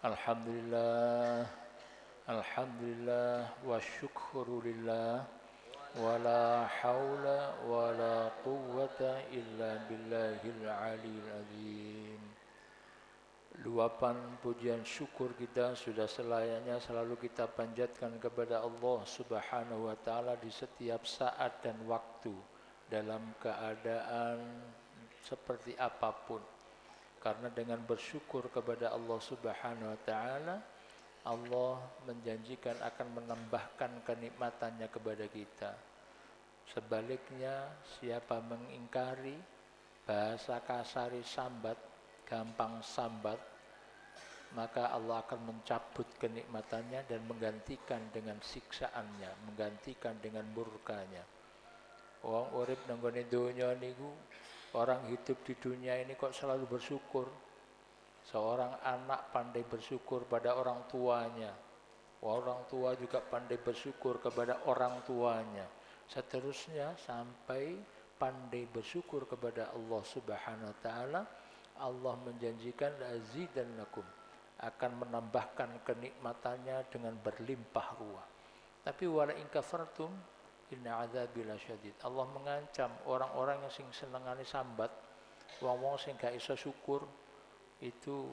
Alhamdulillah, Alhamdulillah wa syukurulillah wa la hawla wa la quwwata illa billahil aliyil azim. Luapan pujian syukur kita sudah selayaknya selalu kita panjatkan kepada Allah Subhanahu wa taala di setiap saat dan waktu dalam keadaan seperti apapun. Karena dengan bersyukur kepada Allah Subhanahu wa taala, Allah menjanjikan akan menambahkan kenikmatannya kepada kita. Sebaliknya, siapa mengingkari, bahasa kasari sambat, gampang sambat, maka Allah akan mencabut kenikmatannya dan menggantikan dengan siksaannya, menggantikan dengan murkanya. Wong urip nang gone donya niku, orang hidup di dunia ini kok selalu bersyukur. Seorang anak pandai bersyukur pada orang tuanya. Orang tua juga pandai bersyukur kepada orang tuanya. Seterusnya sampai pandai bersyukur kepada Allah Subhanahu wa taala. Allah menjanjikan azidannakum, akan menambahkan kenikmatannya dengan berlimpah ruah. Tapi wala in kafartum inna adzabi lasyadid. Allah mengancam orang-orang yang sing senengane sambat, wong-wong sing gak iso syukur, itu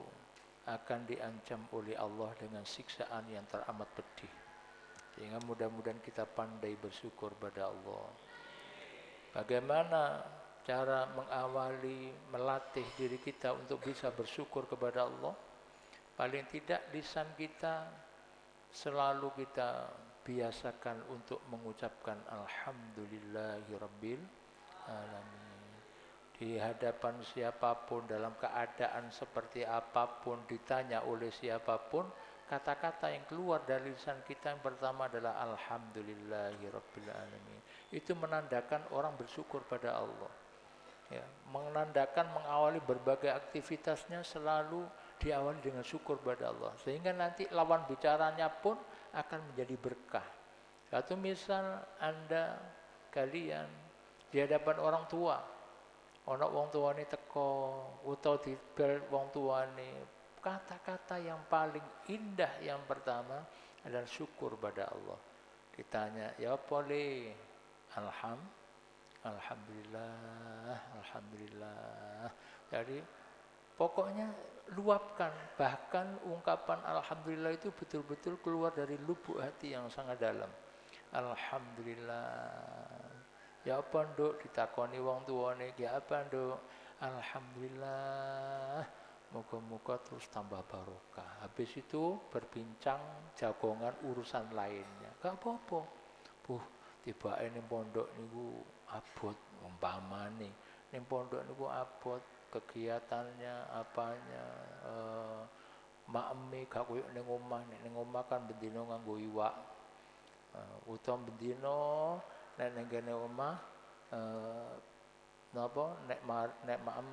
akan diancam oleh Allah dengan siksaan yang teramat pedih. Sehingga mudah-mudahan kita pandai bersyukur pada Allah. Bagaimana cara mengawali, melatih diri kita untuk bisa bersyukur kepada Allah? Paling tidak lisan kita selalu kita biasakan untuk mengucapkan Alhamdulillahirabbil alamin. Di hadapan siapapun, dalam keadaan seperti apapun, ditanya oleh siapapun, kata-kata yang keluar dari lisan kita yang pertama adalah Alhamdulillahirabbil alamin. Itu menandakan orang bersyukur pada Allah. Ya, menandakan mengawali berbagai aktivitasnya selalu diawali dengan syukur pada Allah. Sehingga nanti lawan bicaranya pun akan menjadi berkah. Satu misal kalian di hadapan orang tua, ana wong tuane teko utawa dibel wong tuane, kata-kata yang paling indah yang pertama adalah syukur pada Allah. Ditanya, ya apa le? Alhamdulillah, alhamdulillah. Jadi pokoknya luapkan, bahkan ungkapan alhamdulillah itu betul-betul keluar dari lubuk hati yang sangat dalam. Alhamdulillah. Ya apa nduk, ditakoni wong tuane, ya apa nduk? Alhamdulillah. Moga-moga terus tambah barokah. Habis itu berbincang jagongan urusan lainnya. Gak apa-apa. Tibake ning pondok niku abot umpamane. Ning pondok niku abot kegiatannya apanya maeme gak koyo ning omah. Ning omah kan bendina nganggo iwak. Utawa bendina nek ngene omah napa nek maem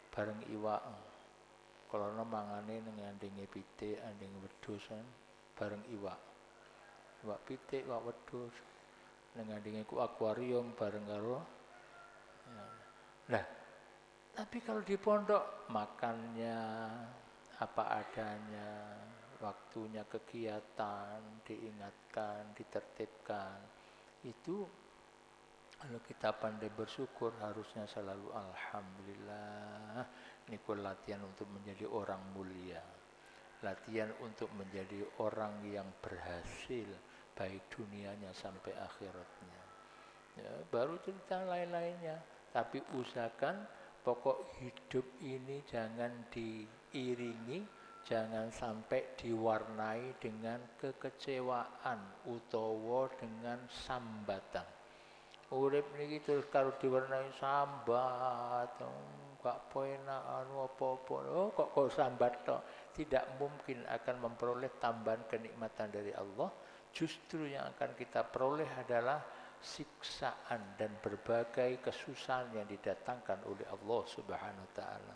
bareng iwak. Kalana mangane ning andenge pitik, andeng wedhus kan bareng iwak. Iwak pitik, iwak wedhus. Ning andenge ku akuarium bareng karo. Nah, tapi kalau di pondok makannya apa adanya, waktunya kegiatan diingatkan, ditertibkan. Itu kalau kita pandai bersyukur harusnya selalu alhamdulillah. Ini pun latihan untuk menjadi orang mulia. Latihan untuk menjadi orang yang berhasil baik dunianya sampai akhiratnya. Ya, baru cerita lain-lainnya. Tapi usahakan pokok hidup ini jangan diiringi, jangan sampai diwarnai dengan kekecewaan utawa dengan sambatan. Urip niki terus kalau diwarnai sambat, gak penak apa-apa. Kok sambat tok? Tidak mungkin akan memperoleh tambahan kenikmatan dari Allah. Justru yang akan kita peroleh adalah siksaan dan berbagai kesusahan yang didatangkan oleh Allah Subhanahu wa taala.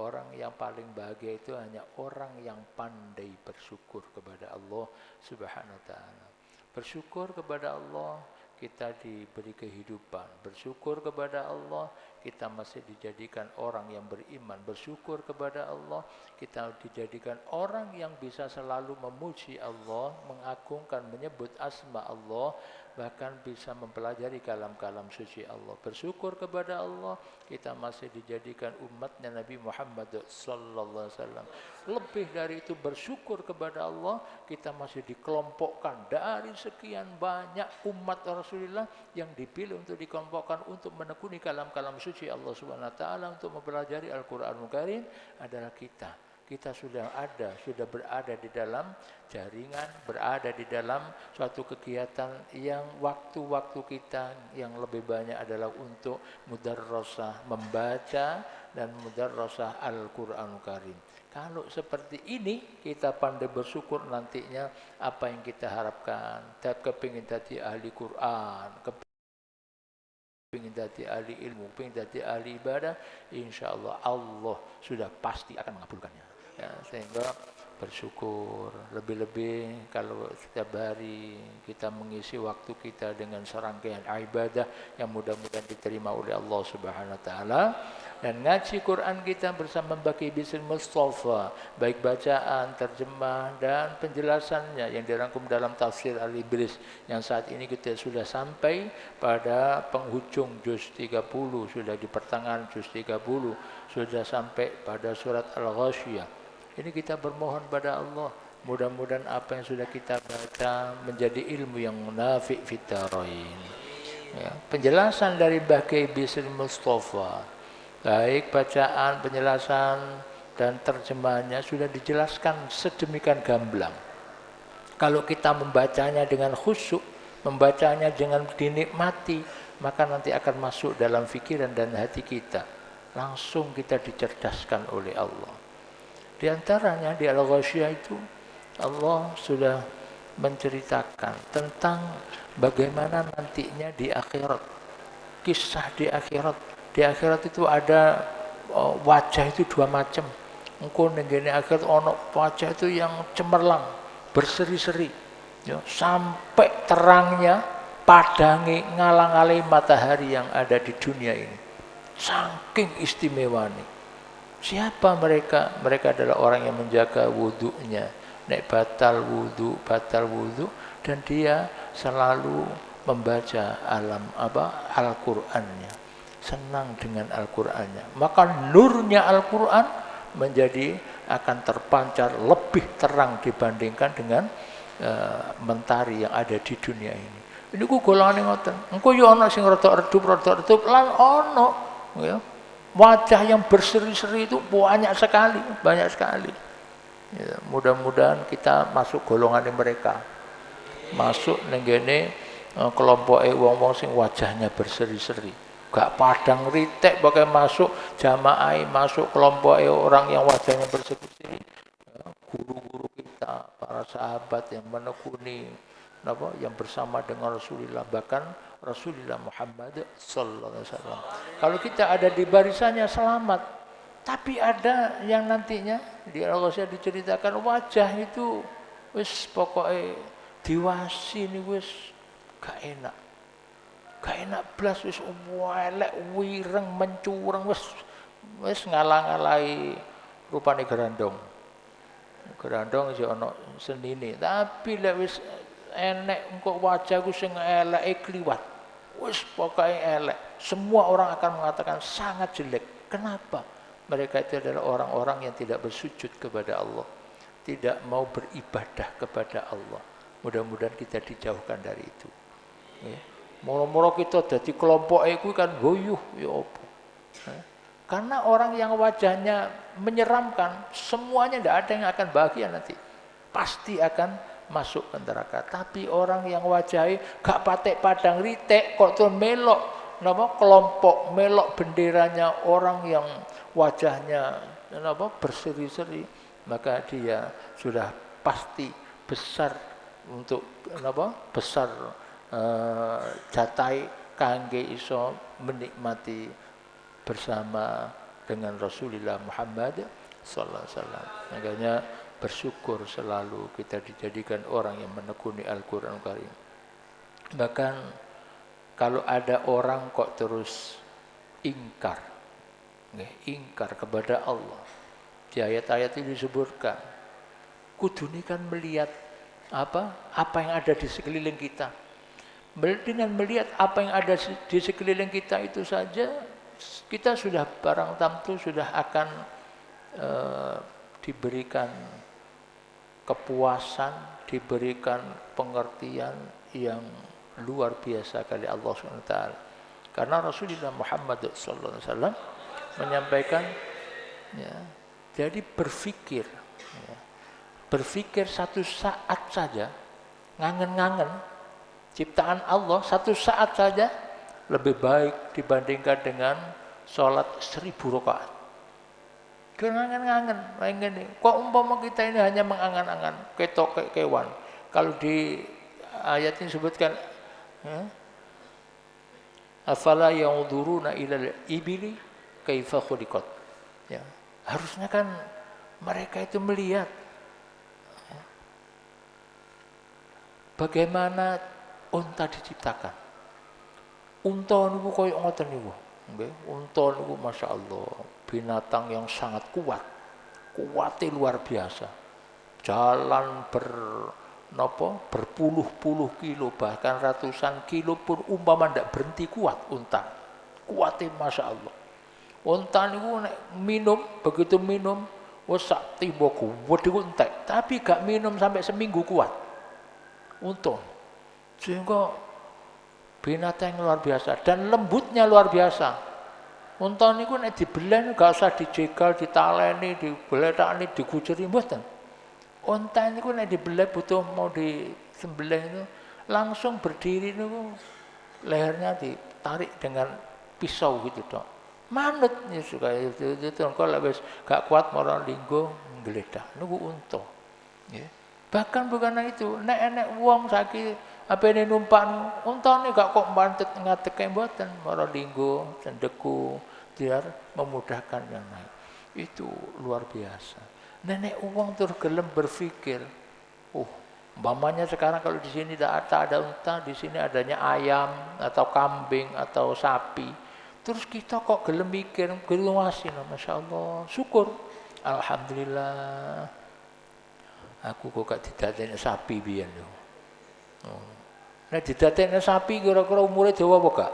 Orang yang paling bahagia itu hanya orang yang pandai bersyukur kepada Allah Subhanahu wa taala. Bersyukur kepada Allah kita diberi kehidupan. Bersyukur kepada Allah kita masih dijadikan orang yang beriman, bersyukur kepada Allah, kita dijadikan orang yang bisa selalu memuji Allah, mengagungkan, menyebut asma Allah, bahkan bisa mempelajari kalam-kalam suci Allah, bersyukur kepada Allah, kita masih dijadikan umatnya Nabi Muhammad sallallahu alaihi wasallam. Lebih dari itu, bersyukur kepada Allah, kita masih dikelompokkan dari sekian banyak umat Rasulullah yang dipilih untuk dikelompokkan untuk menekuni kalam-kalam suci Allah Subhanahu wa taala, untuk mempelajari Al-Qur'anul Karim adalah kita. Kita sudah berada di dalam jaringan, berada di dalam suatu kegiatan yang waktu-waktu kita yang lebih banyak adalah untuk mudarrasah, membaca dan mudarrasah Al-Qur'anul Karim. Kalau seperti ini kita pandai bersyukur, nantinya apa yang kita harapkan, kepingin jadi ahli Quran, kepingin jadi ahli ilmu, kepingin jadi ahli ibadah, insya Allah Allah sudah pasti akan mengabulkannya. Ya, sehingga bersyukur lebih-lebih kalau setiap hari kita mengisi waktu kita dengan serangkaian ibadah yang mudah-mudahan diterima oleh Allah Subhanahu wa taala, dan ngaji Quran kita bersama Baki Bisri Mustafa, baik bacaan, terjemah dan penjelasannya yang dirangkum dalam tafsir Al-Ibris yang saat ini kita sudah sampai pada penghujung juz 30, sudah di pertengahan juz 30, sudah sampai pada surat Al-Ghasyiyah. Ini kita bermohon pada Allah, mudah-mudahan apa yang sudah kita baca menjadi ilmu yang nafi' fit darain. Ya, penjelasan dari Baki Bisri Mustafa, baik bacaan, penjelasan dan terjemahannya sudah dijelaskan sedemikian gamblang. Kalau kita membacanya dengan khusyuk, membacanya dengan dinikmati, maka nanti akan masuk dalam pikiran dan hati kita. Langsung kita dicerdaskan oleh Allah. Di antaranya di Al-Ghasyiyah itu Allah sudah menceritakan tentang bagaimana nantinya di akhirat, kisah di akhirat. Di akhirat itu ada wajah itu dua macam. Engko nenggene akhirat ono wajah itu yang cemerlang, berseri-seri, ya, sampai terangnya padangi ngalang-alangi matahari yang ada di dunia ini. Saking istimewanya. Siapa mereka? Mereka adalah orang yang menjaga wudunya. Nek batal wudu, dan dia selalu membaca Al-Qur'annya. Senang dengan Al-Qur'annya. Maka nurnya Al-Qur'an menjadi akan terpancar lebih terang dibandingkan dengan mentari yang ada di dunia ini. Ini ku golongane ngoten. Engko yo ana sing rada redup lan ana, ya. Wajah yang berseri-seri itu banyak sekali. Ya, mudah-mudahan kita masuk golongan mereka, masuk nenggene kelompok wong-wong sing wajahnya berseri-seri, gak padang ritek, pakai masuk jamaah, masuk kelompok orang yang wajahnya berseri-seri. Guru-guru kita, para sahabat yang menekuni yang bersama dengan Rasulullah, bahkan Rasulullah Muhammad sallallahu alaihi wasallam. Kalau kita ada di barisannya selamat, tapi ada yang nantinya di Al-Ghasyiyah diceritakan wajah itu wis pokoknya diwasi ini wis gak enak blas, wis elek wireng mencurang, wis ngalang-alai rupane gerandong iki ana senine, tapi lek wis enek engko wajahku sing eleke kliwat, wis pokoke elek, semua orang akan mengatakan sangat jelek. Kenapa? Mereka itu adalah orang-orang yang tidak bersujud kepada Allah, tidak mau beribadah kepada Allah. Mudah-mudahan kita dijauhkan dari itu, ya. Moro-moro kita dadi kelompok iku kan goyuh ya apa, karena orang yang wajahnya menyeramkan, semuanya tidak ada yang akan bahagia nanti, pasti akan masuk ke neraka. Tapi orang yang wajahnya gak patek padang ritek kok tuh melok kelompok, melok benderanya orang yang wajahnya berseri-seri, maka dia sudah pasti besar untuk besar jatai kangge iso menikmati bersama dengan Rasulullah Muhammad sallallahu alaihi wasallam. Makanya bersyukur selalu kita dijadikan orang yang menekuni Al-Qur'an Karim. Bahkan kalau ada orang kok terus ingkar. Ingkar kepada Allah. Di ayat-ayat ini disebutkan kudune kan melihat apa yang ada di sekeliling kita. Dengan melihat apa yang ada di sekeliling kita itu saja kita sudah barang tentu sudah akan diberikan kepuasan, diberikan pengertian yang luar biasa kali Allah SWT. Karena Rasulullah Muhammad SAW menyampaikan, ya, jadi berpikir, ya, berpikir satu saat saja, ngangen-ngangen ciptaan Allah satu saat saja lebih baik dibandingkan dengan sholat 1000 rakaat. Ngangen-ngangen, pengen nih. Kok umpama kita ini hanya mengangan-angan, ketok kewan. Kalau di ayat ini disebutkan, ya, afala yanzuruna ilal ibili kaifa khuliqat. Ya, harusnya kan mereka itu melihat, ya, bagaimana unta diciptakan. Unta niku koyo ngoten niku. Nggih, unta niku masyaallah binatang yang sangat kuat. Kuatnya luar biasa. Jalan berpuluh-puluh kilo, bahkan ratusan kilo pun umpama ndak berhenti kuat unta. Kuatnya Masya Allah. Unta niku nek minum, begitu minum, wes sak timba gede entek, tapi gak minum sampai seminggu kuat. Unta. Sehingga binatang yang luar biasa dan lembutnya luar biasa. Unta niku nek dibelen gak usah dijegal, ditaleni, dibeletani, dikucuri mboten. Unta niku nek dibeleh butuh mau disembelih itu langsung berdiri niku lehernya ditarik dengan pisau gitu tok. Manut ya suka itu engko lek wis gak kuat marang linggo nggledah niku unta. Nggih. Bahkan bukan itu, nek enek wong saiki apene numpak unta nek gak kok mantep ngadeke mboten marang linggo cendeku biar memudahkan yang naik. Itu luar biasa. Nenek uang terus gelem berpikir, umpamanya sekarang kalau di sini tidak ada unta, di sini adanya ayam atau kambing atau sapi. Terus kita kok gelem mikir, geluasin, Masya Allah, syukur, alhamdulillah. Aku kok gak didateni sapi biyen yo. Nek didateni sapi kira-kira umure dawa apa gak?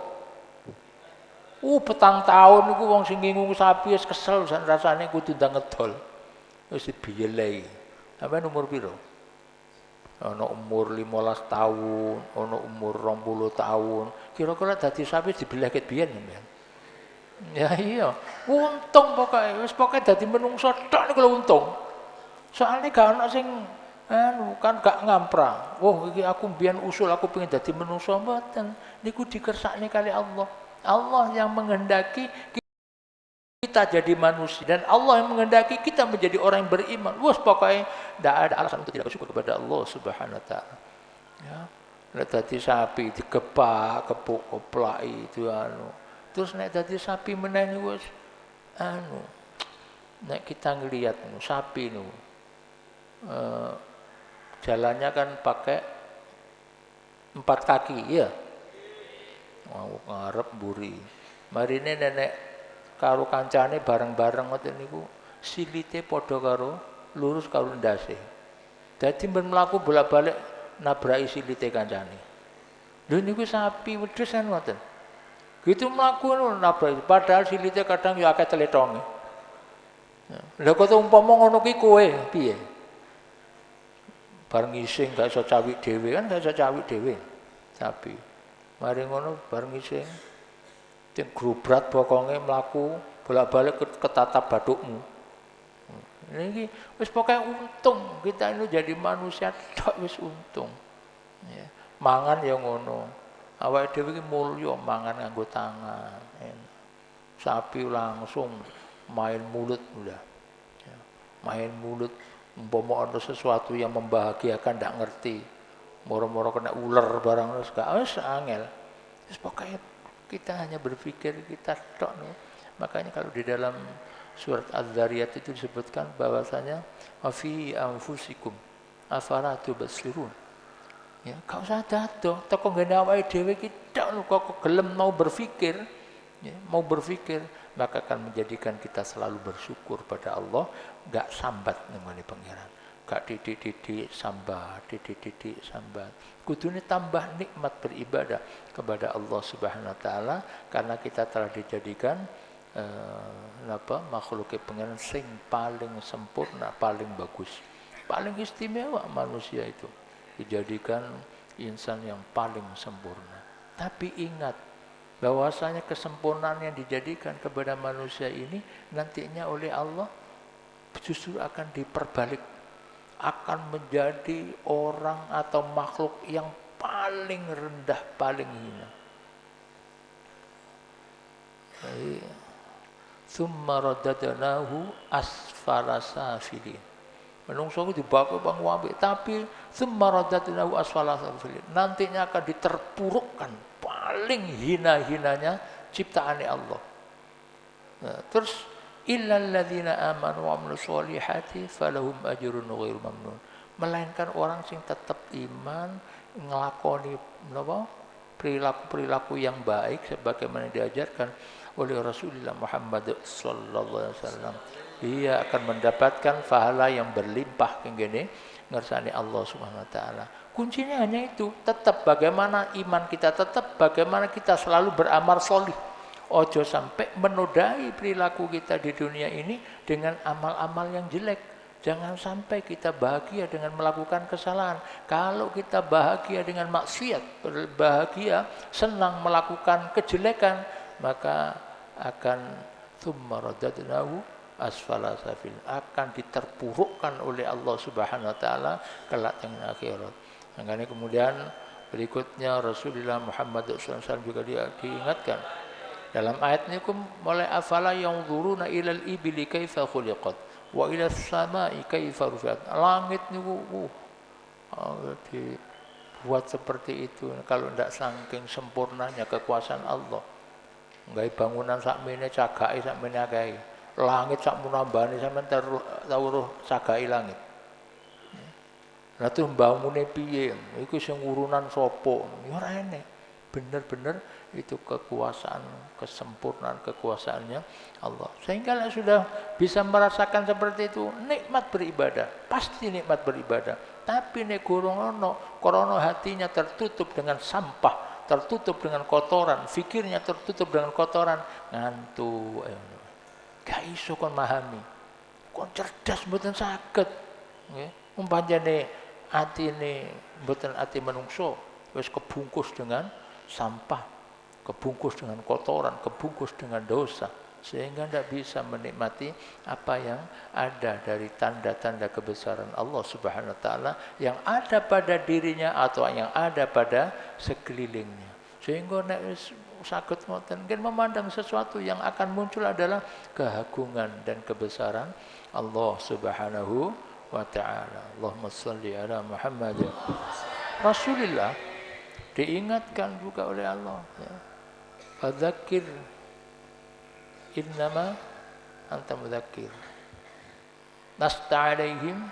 Petang tahun niku wong sing ngingung sapi wis kesel rasane kudu ndang ngedol. Wis dibiyelei. Sampeyan umur piro? Ana umur 15 tahun, ana umur 20 tahun. Kira-kira dadi sapi dibeleh ket biyen sampeyan. Ya iya, untung pokoke wis pokoke dadi menungso tok niku lho untung. Soalnya gak ana sing kan gak ngamprah. Iki aku mbiyen usul aku pengen dadi menungso mboten. Niku dikersakne kali Allah. Allah yang menghendaki kita jadi manusia dan Allah yang menghendaki kita menjadi orang yang beriman. Wes pokoknya tidak ada alasan untuk tidak bersyukur kepada Allah Subhanahu wa taala. Ya. Nek dadi sapi digepak, kepuk, keplaki itu Terus nek dadi sapi meneh wis nek kita ngelihat sapi jalannya kan pakai 4 kaki ya. Mau ngarep mburi. Marine nenek karo kancane bareng-bareng ngoten niku silite padha karo lurus karo ndase. Dadi ben mlaku bolak-balik nabraki silite kancane. Lho niku sapi wedhus kan ngoten. Gitu mlaku nabraki padahal silite kadang ya akeh tletonge. Lha kok umpama ngono ki kowe piye? Bareng ising gak iso cawik dhewe kan gak iso cawik dhewe sapi. Mari ngono bareng ising ting grubrat bokonge mlaku bolak-balik ketatap bathukmu. Niki wis pokoke untung kita ini jadi manusia tok wis untung. Ya. Mangan ya ngono. Awake dhewe iki mulya mangan nganggo tangan. Sapi langsung main mulut udah. Ya. Main mulut umpama ada sesuatu yang membahagiakan ndak ngerti. Moro-moro kena ular barang terus gak wis angel. Terus pokoknya kita hanya berpikir kita tok nih. Makanya kalau di dalam surat Az-Zariyat itu disebutkan bahwasanya fi anfusikum afala tubsirun. Ya, gak usah dadoh teko ngene awake dhewe iki tok kok gelem mau berpikir Ya, mau berpikir, maka akan menjadikan kita selalu bersyukur pada Allah, gak sambat nemani pangeran, gak titik-titik sambat, titik-titik sambat. Kudune tambah nikmat beribadah kepada Allah Subhanahu wa taala karena kita telah dijadikan makhluk pangeran sing paling sempurna, paling bagus, paling istimewa. Manusia itu dijadikan insan yang paling sempurna. Tapi ingat bahwasanya kesempurnaan yang dijadikan kepada manusia ini nantinya oleh Allah justru akan diperbalik, akan menjadi orang atau makhluk yang paling rendah, paling hina. Tsumma radadnahu asfala safilin. Menungso itu dibawa bang wabe, tapi tsumma radadnahu asfala safilin. Nantinya akan diterpurukkan paling hina-hinanya ciptaan Allah. Nah, terus illal ladzina amanu wa amilus solihati falahum ajrun ghairu mamnun. Melainkan orang sing tetap iman, ngelakoni perilaku-perilaku yang baik sebagaimana diajarkan oleh Rasulullah Muhammad sallallahu alaihi wasallam, dia akan mendapatkan pahala yang berlimpah kengene ngersani Allah Subhanahu wa taala. Kuncinya hanya itu, tetap bagaimana iman kita, tetap bagaimana kita selalu beramal solih. Ojo sampai menodai perilaku kita di dunia ini dengan amal-amal yang jelek. Jangan sampai kita bahagia dengan melakukan kesalahan. Kalau kita bahagia dengan maksiat, bahagia, senang melakukan kejelekan, maka akan tsumma radadnahu asfala safil, akan diterpurukkan oleh Allah Subhanahu wa taala kelak di akhirat. Makanya kemudian berikutnya Rasulullah Muhammad SAW juga diingatkan dalam ayat ini, mulai afala yanzuruna ilal ibili kaifa khuliqat wa ila samai kaifa rufiat. Langit niku dibuat seperti itu kalau tidak saking sempurnanya kekuasaan Allah. Nggak bangunan sakmene cagai sakmene akeh. Langit sak munambane sampean taruh cagai langit. Lah tuh mbangune piye? Iku sing urunan sapa? Ya ora enek. Bener-bener itu kekuasaan, kesempurnaan kekuasaannya Allah. Sehingga sudah bisa merasakan seperti itu, nikmat beribadah, pasti nikmat beribadah. Tapi nek gurung ono, krana hatinya tertutup dengan sampah, tertutup dengan kotoran, fikirnya tertutup dengan kotoran, ngantuk. Gak iso kon memahami. Kon cerdas mboten saged. Nggih, umpamane atine mboten ati manungsa, wis kebungkus dengan sampah, kebungkus dengan kotoran, kebungkus dengan dosa, sehingga tidak bisa menikmati apa yang ada dari tanda-tanda kebesaran Allah Subhanahu wa taala yang ada pada dirinya atau yang ada pada sekelilingnya. Sehingga nek saged ngoten nggih memandang sesuatu yang akan muncul adalah keagungan dan kebesaran Allah Subhanahu wa taala. Allahumma shalli ala Muhammad. Rasulullah diingatkan juga oleh Allah, ya. Fadzakir innama anta mudzakir lasta alaihim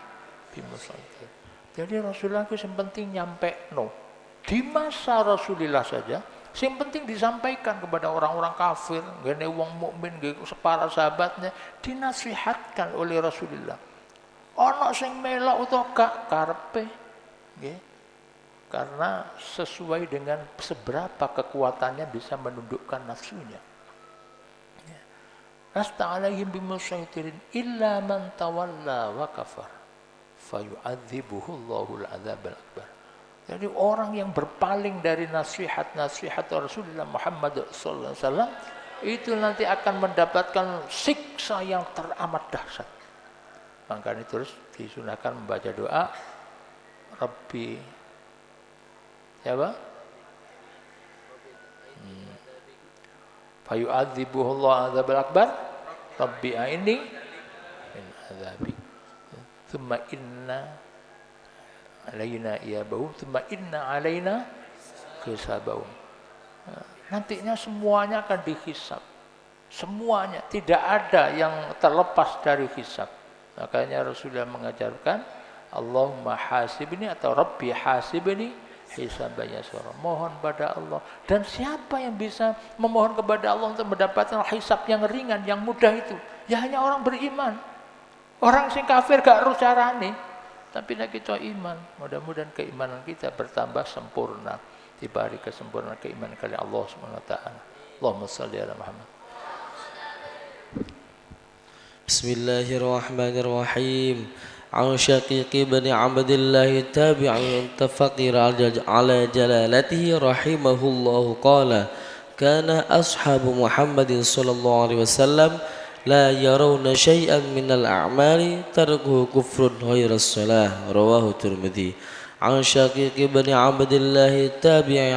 bimusaitir. Jadi Rasulullah itu yang penting nyampe di masa Rasulullah saja, yang penting disampaikan kepada orang-orang kafir, ngene wong mukmin, para sahabatnya dinasihatkan oleh Rasulullah. Ana sing melok utawa gak karepe, nggih. Karena sesuai dengan seberapa kekuatannya bisa menundukkan nafsunya. Lasta alaihim bimusaitirin illa man tawalla wa kafar fayu'adzibuhu Allahul adzabal akbar. Jadi orang yang berpaling dari nasihat-nasihat Rasulullah Muhammad sallallahu alaihi wasallam itu nanti akan mendapatkan siksa yang teramat dahsyat. Makanya terus disunahkan membaca doa Rabbi apa? Fayu'adzibuhu Allah adzabal akbar Rabbi a'inni min adzabi thumma inna alaina iyabahum thumma inna alaina hisabahum. Nantinya semuanya akan dihisab, semuanya, tidak ada yang terlepas dari hisab. Makanya Rasulullah mengajarkan Allahumma hasibni atau Rabbi hasibni hisaban yasira. Mohon pada Allah. Dan siapa yang bisa memohon kepada Allah untuk mendapatkan hisab yang ringan, yang mudah itu? Ya hanya orang beriman. Orang sing kafir gak harus carane. Tapi nek kita iman, mudah-mudahan keimanan kita bertambah sempurna. Diberi kesempurnaan keimanan kali Allah Subhanahu wa taala. Allahumma shalli ala Muhammad. Bismillahirrahmanirrahim. عن شقيق بن عبد الله التابعي التفقير على جلالته رحمه الله قال كان أصحاب محمد صلى الله عليه وسلم لا يرون شيئا من الأعمال تركه كفر غير الصلاة رواه الترمذي. عن شقيق بن عبد الله التابعي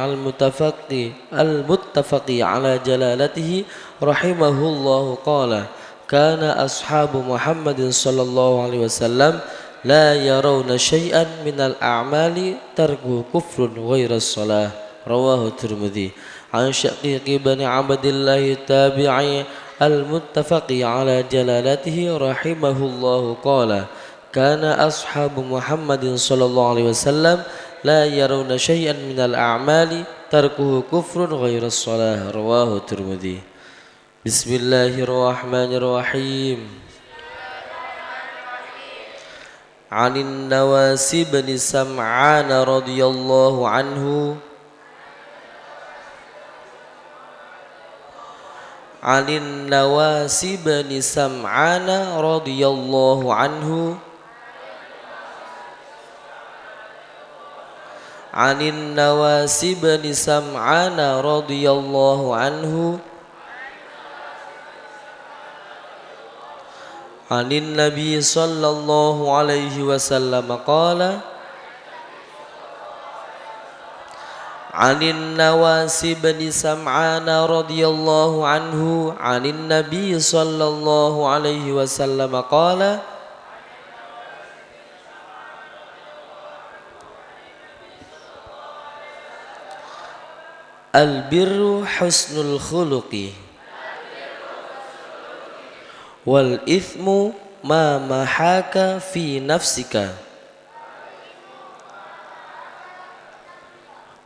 المتفق على جلالته رحمه الله قال كان أصحاب محمد صلى الله عليه وسلم لا يرون شيئا من الأعمال تركه كفر غير الصلاة رواه الترمذي. عن شقيق بن عبد الله التابعي المتفق على جلالته رحمه الله قال كان أصحاب محمد صلى الله عليه وسلم لا يرون شيئا من الأعمال تركه كفر غير الصلاة رواه الترمذي. بسم الله الرحمن الرحيم. عن النواس بن سمعان رضي الله عنه عن النواس بن سمعان رضي الله عنه عن النواس بن سمعان رضي الله عنه عن النبي صلى الله عليه وسلم قال عن النواس بن سمعان رضي الله عنه عن النبي صلى الله عليه وسلم قال البر حسن الخلق والإثم ما محاك في نفسك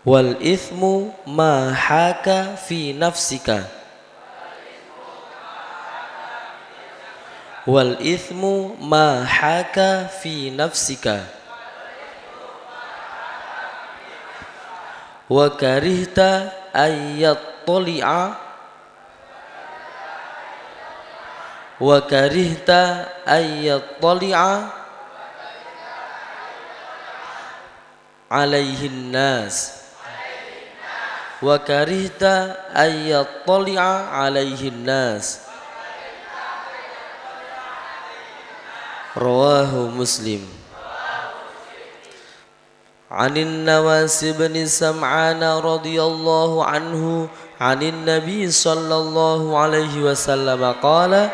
والإثم ما حاك في نفسك والإثم ما حاك في نفسك وكرهت أن يطلع وكرهت أن يطلع عليه الناس وكرهت أن يطلع عليه الناس رواه مسلم. عن النواس بن سمعان رضي الله عنه عن النبي صلى الله عليه وسلم قال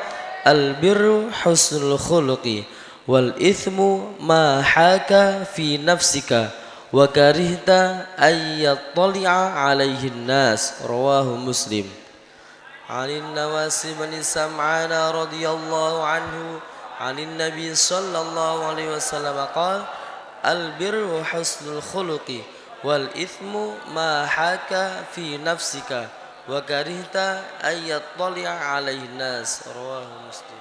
البر حسن الخلق والإثم ما حاك في نفسك وكرهت أن يطلع عليه الناس رواه مسلم. عن النواس بن سمعان رضي الله عنه عن النبي صلى الله عليه وسلم قال البر حسن الخلق والإثم ما حاك في نفسك وكرهت أن يطلع عليه الناس رواه مسلم.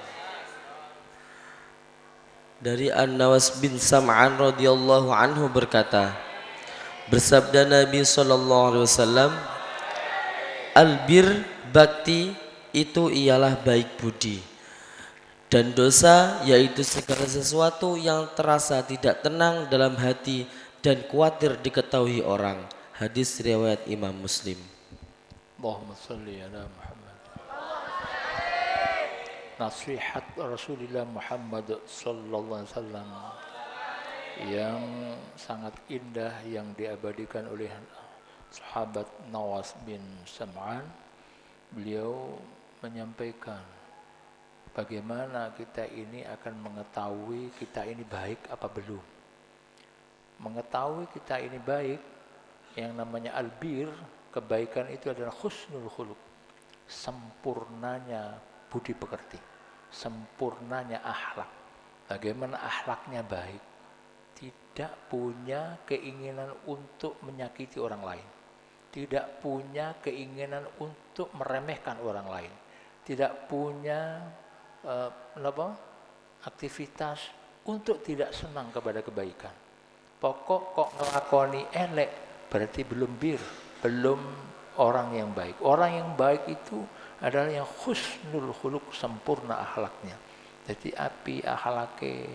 Dari An-Nawas bin Sam'an radhiyallahu anhu berkata, bersabda Nabi sallallahu alaihi wasallam, albir bakti itu ialah baik budi, dan dosa yaitu segala sesuatu yang terasa tidak tenang dalam hati dan khawatir diketahui orang. Hadis riwayat Imam Muslim. Allahumma salli ala Muhammad. Nasihat Rasulullah Muhammad sallallahu alaihi wasallam yang sangat indah yang diabadikan oleh sahabat Nawas bin Sam'an. Beliau menyampaikan bagaimana kita ini akan mengetahui kita ini baik apa belum. Mengetahui kita ini baik, yang namanya albir, kebaikan itu adalah husnul khuluq, sempurnanya budi pekerti, sempurnanya akhlak. Bagaimana akhlaknya baik, tidak punya keinginan untuk menyakiti orang lain, tidak punya keinginan untuk meremehkan orang lain, tidak punya aktivitas untuk tidak senang kepada kebaikan. Pokok kok ngelakoni elek berarti belum orang yang baik. Orang yang baik itu adalah yang husnul khuluq, sempurna akhlaknya. Jadi api akhlake,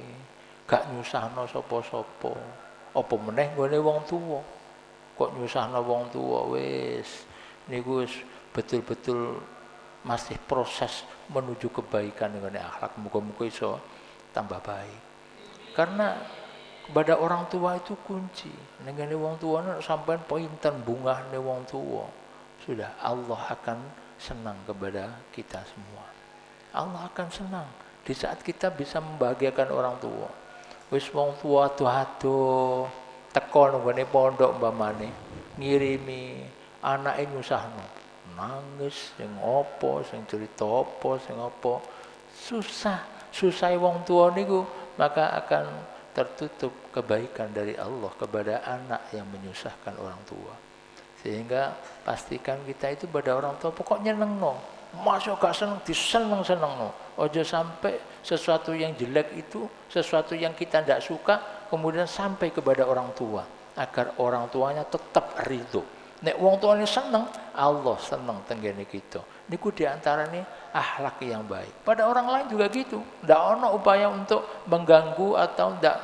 gak nyusahno sapa-sapa. Apa meneh nggone wong tuwa. Kok nyusahno wong tuwa wis niku wis betul-betul masih proses menuju kebaikan dengan akhlak. Muga-muga iso tambah baik. Karena kepada orang tua itu kunci. Nengane wong tua sampean pinten bungahne wong tua. Sudah Allah akan senang kepada kita semua. Allah akan senang di saat kita bisa membahagiakan orang tua. Wis wong tua ado teko nggone pondok umpamane ngirimi anake nyusahno. Nangis sing apa, sing cerita apa, sing apa. Susah wong tua niku maka akan tertutup kebaikan dari Allah kepada anak yang menyusahkan orang tua. Sehingga pastikan kita itu pada orang tua pokoknya nengno. Masuk gak seneng diseneng-senengno. Ojo sampai sesuatu yang jelek itu, sesuatu yang kita tidak suka kemudian sampai kepada orang tua agar orang tuanya tetap ridho. Nek wong tuane seneng, Allah seneng tenggene kita. Niku diantaranya akhlak yang baik. Pada orang lain juga gitu. Ndak ono upaya untuk mengganggu atau ndak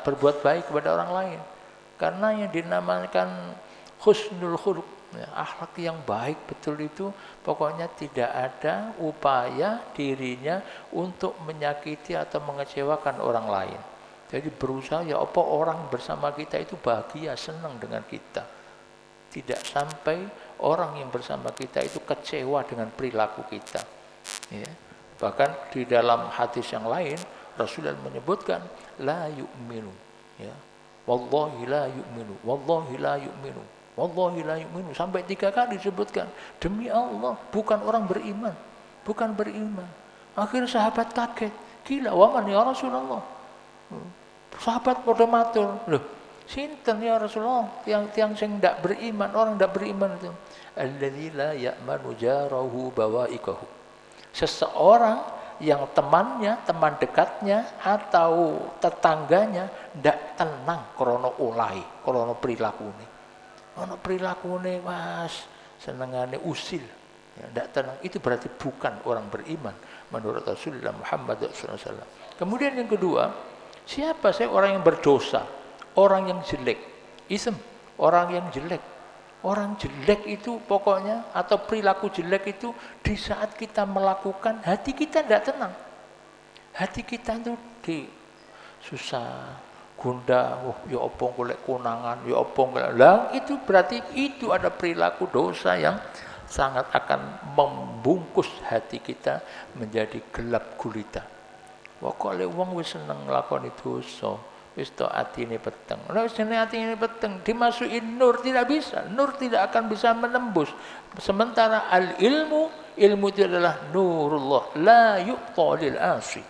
berbuat baik kepada orang lain. Karena yang dinamakan husnul khuluq, ya, akhlak yang baik betul itu pokoknya tidak ada upaya dirinya untuk menyakiti atau mengecewakan orang lain. Jadi berusaha ya apa orang bersama kita itu bahagia, senang dengan kita. Tidak sampai orang yang bersama kita itu kecewa dengan perilaku kita. Ya. Bahkan di dalam hadis yang lain Rasulullah menyebutkan la yu'minu, ya. Wallahi la yu'minu, wallahi la yu'minu, wallahi la yu'minu, sampai 3 kali disebutkan. Demi Allah, bukan orang beriman, bukan beriman. Akhirnya sahabat kaget, gila, waman ya Rasulullah. Sahabat pada matur, loh, sinten ya Rasulullah yang sing ndak beriman, orang ndak beriman itu. Alladzi la ya'manu jarahu bawaikahu. Seseorang yang temannya, teman dekatnya atau tetangganya ndak tenang krana olahe, krana prilakune. Ana prilakune Mas senengane usil, ya ndak tenang. Itu berarti bukan orang beriman menurut Rasulullah Muhammad SAW. Kemudian yang kedua, siapa sih orang yang berdosa, orang yang jelek, ism, orang yang jelek. Orang jelek itu pokoknya atau perilaku jelek itu di saat kita melakukan hati kita tidak tenang. Hati kita itu susah, gundah, ya apa golek konangan, ya apa golek. Lah itu berarti itu ada perilaku dosa yang sangat akan membungkus hati kita menjadi gelap gulita. Pokoke wong wis seneng nglakoni dosa, wis tok atine peteng. Nek wis atine peteng dimasukin nur tidak bisa. Nur tidak akan bisa menembus. Sementara ilmu itu adalah nurullah, la yu'ta lil asi.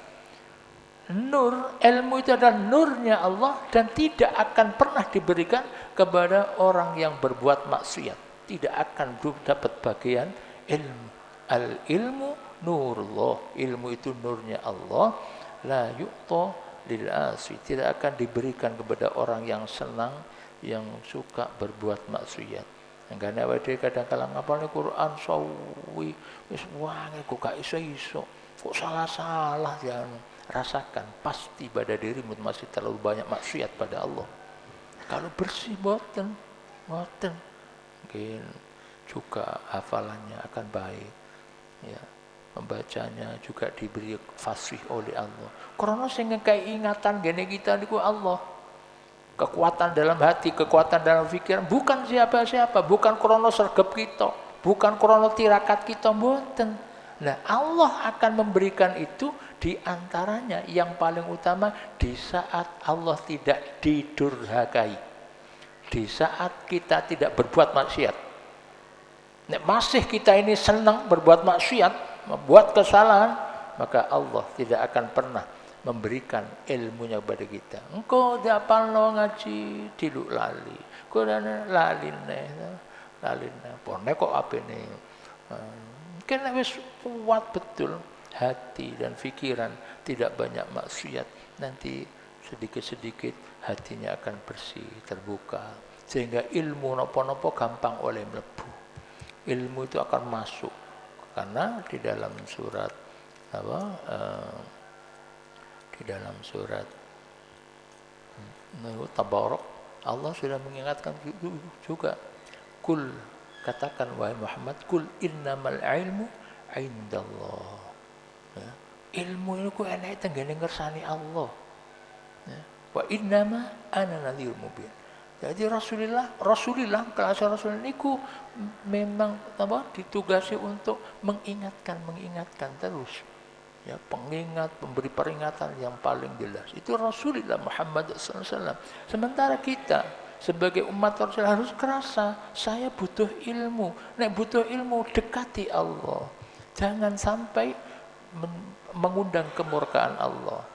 Nur, ilmu itu adalah nurnya Allah dan tidak akan pernah diberikan kepada orang yang berbuat maksiat. Tidak akan dapat bagian ilmu. Al ilmu nurullah, ilmu itu nurnya Allah, la yu'ta lil asi, tidak akan diberikan kepada orang yang senang, yang suka berbuat maksiat. Karena awake kadang-kadang ngapalne Quran sawi wis wangi kok gak iso-iso, kok salah-salah ya. Rasakan pasti pada dirimu masih terlalu banyak maksiat pada Allah. Kalau bersih boten mungkin juga hafalannya akan baik, ya. Membacanya juga diberi fasih oleh Allah. Karena sing ngekei ingatan gene kita niku Allah. Kekuatan dalam hati, kekuatan dalam pikiran, bukan siapa-siapa, bukan krono sergap kita, bukan krono tirakat kita, mboten. Nah, Allah akan memberikan itu di antaranya yang paling utama di saat Allah tidak didurhakai. Di saat kita tidak berbuat maksiat. Nek masih kita ini senang berbuat maksiat, membuat kesalahan, maka Allah tidak akan pernah memberikan ilmunya kepada kita. Engkau dapalno ngaji diluk lali. Kau lali neh. Pone kok apene. Kena wis kuat betul hati dan pikiran, tidak banyak maksiat, nanti sedikit-sedikit hatinya akan bersih, terbuka, sehingga ilmu nopo-nopo gampang oleh mlebu. Ilmu itu akan masuk, karena di dalam surat Tabarok Allah sudah mengingatkan juga. Kul, katakan wahai Muhammad, kul innamal ilmu indallah. Ya. Ilmu ini ku enak tenggene ngersani Allah. Ya. Wa innama ana nadhirul mubin. Jadi Rasulullah kelas Rasulullah niku memang ditugasi untuk mengingatkan terus. Ya, pengingat, pemberi peringatan yang paling jelas. Itu Rasulullah Muhammad SAW. Sementara kita sebagai umat Rasul harus kerasa, saya butuh ilmu. Nek butuh ilmu, dekati Allah. Jangan sampai mengundang kemurkaan Allah.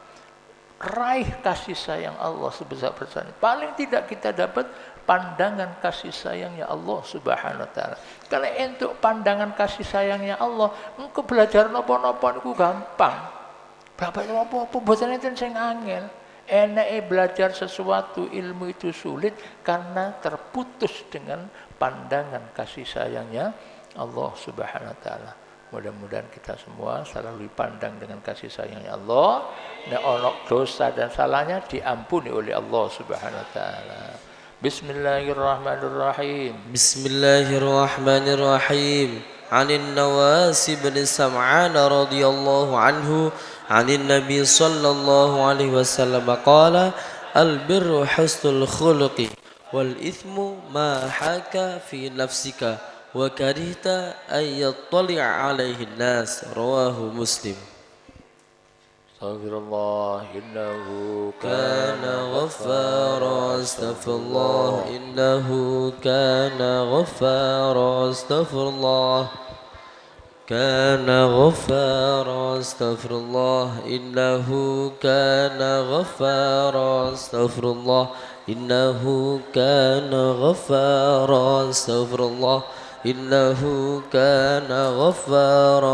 Raih kasih sayang Allah sebesar-besarnya. Paling tidak kita dapat pandangan kasih sayangnya Allah Subhanahu wa taala. Kalau untuk pandangan kasih sayangnya Allah, engkau belajar napa-napa niku gampang. Bapak apa-apa boten enten sing angel. Enake belajar sesuatu ilmu itu sulit karena terputus dengan pandangan kasih sayangnya Allah Subhanahu wa taala. Mudah-mudahan kita semua selalu dipandang dengan kasih sayangnya Allah. Nek ono dosa dan salahnya diampuni oleh Allah Subhanahu wa taala. Bismillahirrahmanirrahim. Bismillahirrahmanirrahim. Anin Nawas bin Sam'an radhiyallahu anhu anin Nabi sallallahu alaihi wasallam qala al-birru husnul khuluqi wal ithmu ma haka fi nafsika wa karihta ay yattali'a alaihi nas rawahu Muslim. Astaghfirullah innahu kana ghaffara astaghfirullah innahu kana ghaffara astaghfirullah kana ghaffara astaghfirullah innahu kana ghaffara astaghfirullah innahu kana ghaffara astaghfirullah innahu kana ghaffara